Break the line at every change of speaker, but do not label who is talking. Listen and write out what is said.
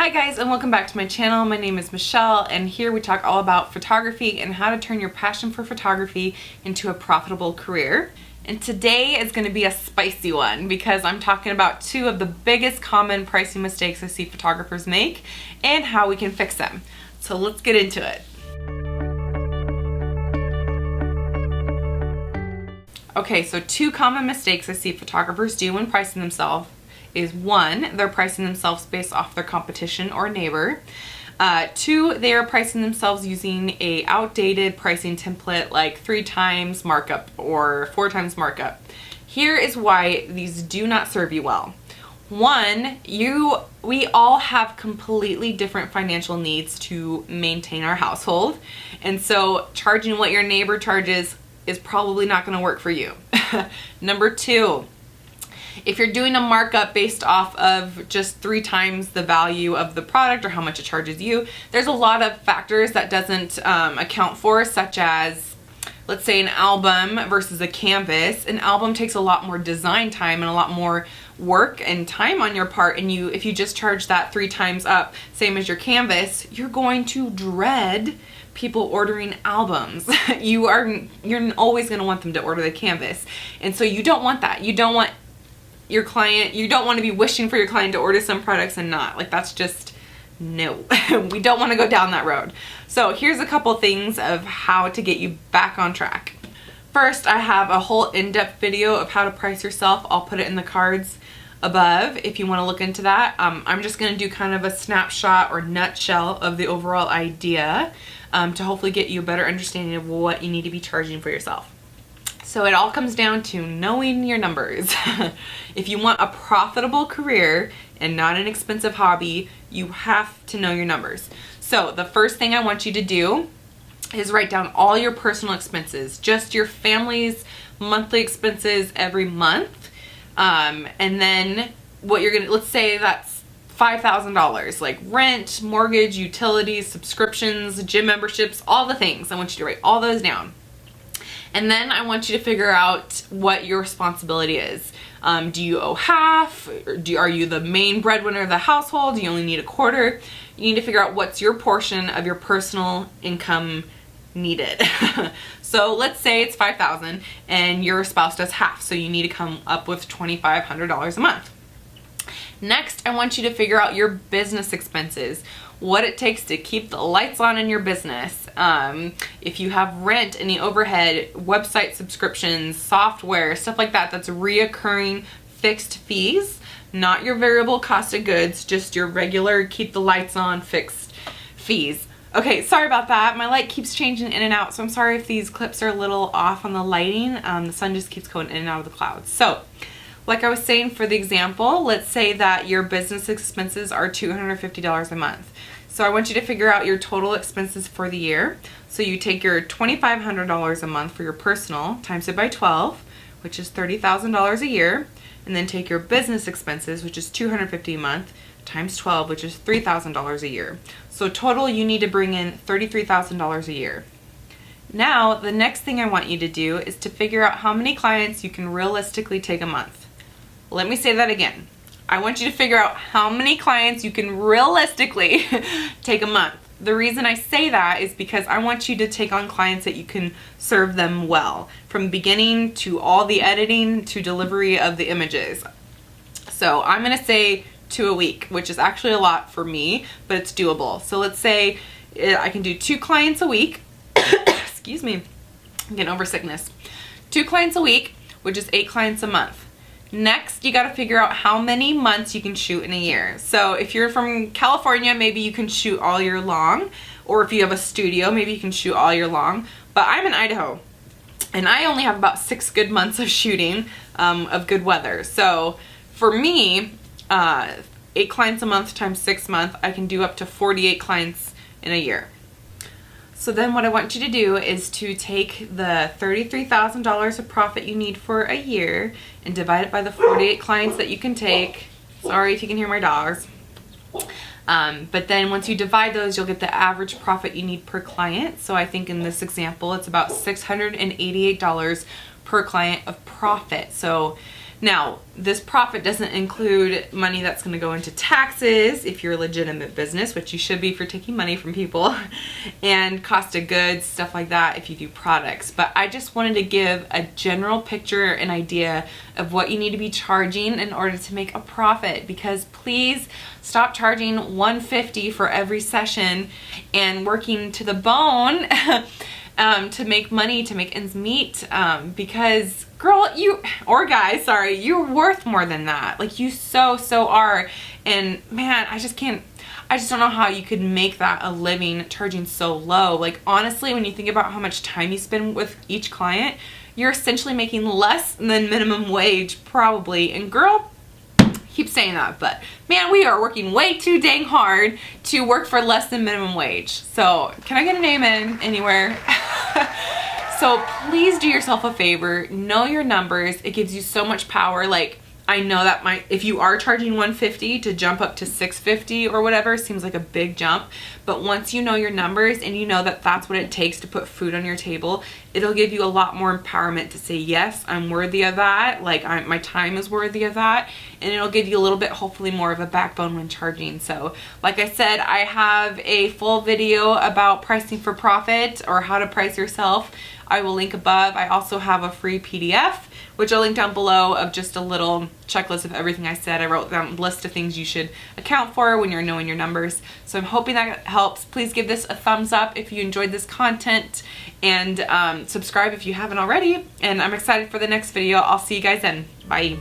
Hi guys, and welcome back to my channel. My name is Michelle, and here we talk all about photography and how to turn your passion for photography into a profitable career. And today is going to be a spicy one because I'm talking about two of the biggest common pricing mistakes I see photographers make and how we can fix them. So let's get into it. Okay, so two common mistakes I see photographers do when pricing themselves is one, they're pricing themselves based off their competition or neighbor. Two, they are pricing themselves using a outdated pricing template like 3 times markup or 4 times markup. Here is why these do not serve you well. One, we all have completely different financial needs to maintain our household, and so charging what your neighbor charges is probably not going to work for you. Number two, if you're doing a markup based off of just 3 times the value of the product or how much it charges you, there's a lot of factors that doesn't account for, such as, let's say, an album versus a canvas. An album takes a lot more design time and a lot more work and time on your part, and if you just charge that 3 times up, same as your canvas, you're going to dread people ordering albums. You're always going to want them to order the canvas, and so you don't want that. You don't want to be wishing for your client to order some products and not. Like, that's just, no. We don't want to go down that road. So here's a couple things of how to get you back on track. First, I have a whole in-depth video of how to price yourself. I'll put it in the cards above if you want to look into that. I'm just going to do kind of a snapshot or nutshell of the overall idea to hopefully get you a better understanding of what you need to be charging for yourself. So it all comes down to knowing your numbers. If you want a profitable career and not an expensive hobby, you have to know your numbers. So the first thing I want you to do is write down all your personal expenses, just your family's monthly expenses every month. And then what you're gonna, let's say that's $5,000, like rent, mortgage, utilities, subscriptions, gym memberships, all the things. I want you to write all those down. And then I want you to figure out what your responsibility is. Do you owe half? Are you the main breadwinner of the household? Do you only need a quarter? You need to figure out what's your portion of your personal income needed. So let's say it's $5,000 and your spouse does half, so you need to come up with $2,500 a month. Next, I want you to figure out your business expenses, what it takes to keep the lights on in your business. If you have rent, any overhead, website subscriptions, software, stuff like that, that's reoccurring fixed fees, not your variable cost of goods, just your regular keep the lights on fixed fees. Okay, sorry about that. My light keeps changing in and out, so I'm sorry if these clips are a little off on the lighting. The sun just keeps going in and out of the clouds. So, like I was saying, for the example, let's say that your business expenses are $250 a month. So I want you to figure out your total expenses for the year. So you take your $2,500 a month for your personal, times it by 12, which is $30,000 a year, and then take your business expenses, which is $250 a month, times 12, which is $3,000 a year. So total, you need to bring in $33,000 a year. Now, the next thing I want you to do is to figure out how many clients you can realistically take a month. Let me say that again. I want you to figure out how many clients you can realistically take a month. The reason I say that is because I want you to take on clients that you can serve them well, from beginning to all the editing to delivery of the images. So I'm going to say 2 a week, which is actually a lot for me, but it's doable. So let's say I can do 2 clients a week. Excuse me, I'm getting over sickness. 2 clients a week, which is 8 clients a month. Next, you got to figure out how many months you can shoot in a year. So if you're from California, maybe you can shoot all year long, or if you have a studio, maybe you can shoot all year long. But I'm in Idaho, and I only have about 6 good months of shooting of good weather. So for me, 8 clients a month times 6 months, I can do up to 48 clients in a year. So then what I want you to do is to take the $33,000 of profit you need for a year and divide it by the 48 clients that you can take. Sorry if you can hear my dogs. But then once you divide those, you'll get the average profit you need per client. So I think in this example, it's about $688 per client of profit. So Now, this profit doesn't include money that's going to go into taxes if you're a legitimate business, which you should be for taking money from people, and cost of goods, stuff like that if you do products. But I just wanted to give a general picture and idea of what you need to be charging in order to make a profit, because please stop charging $150 for every session and working to the bone to make money, to make ends meet, because girl, or guys, sorry, you're worth more than that. Like, you so are. And man, I just don't know how you could make that a living charging so low. Like, honestly, when you think about how much time you spend with each client, you're essentially making less than minimum wage probably. And girl, keep saying that, but man, we are working way too dang hard to work for less than minimum wage. So can I get an amen anywhere? So please do yourself a favor, know your numbers. It gives you so much power. Like, I know that if you are charging $150 to jump up to $650 or whatever, seems like a big jump. But once you know your numbers and you know that that's what it takes to put food on your table, it'll give you a lot more empowerment to say, yes, I'm worthy of that. Like, my time is worthy of that. And it'll give you a little bit, hopefully, more of a backbone when charging. So like I said, I have a full video about pricing for profit, or how to price yourself. I will link above. I also have a free PDF, which I'll link down below, of just a little checklist of everything I said. I wrote down a list of things you should account for when you're knowing your numbers. So I'm hoping that helps. Please give this a thumbs up if you enjoyed this content, and subscribe if you haven't already. And I'm excited for the next video. I'll see you guys then. Bye.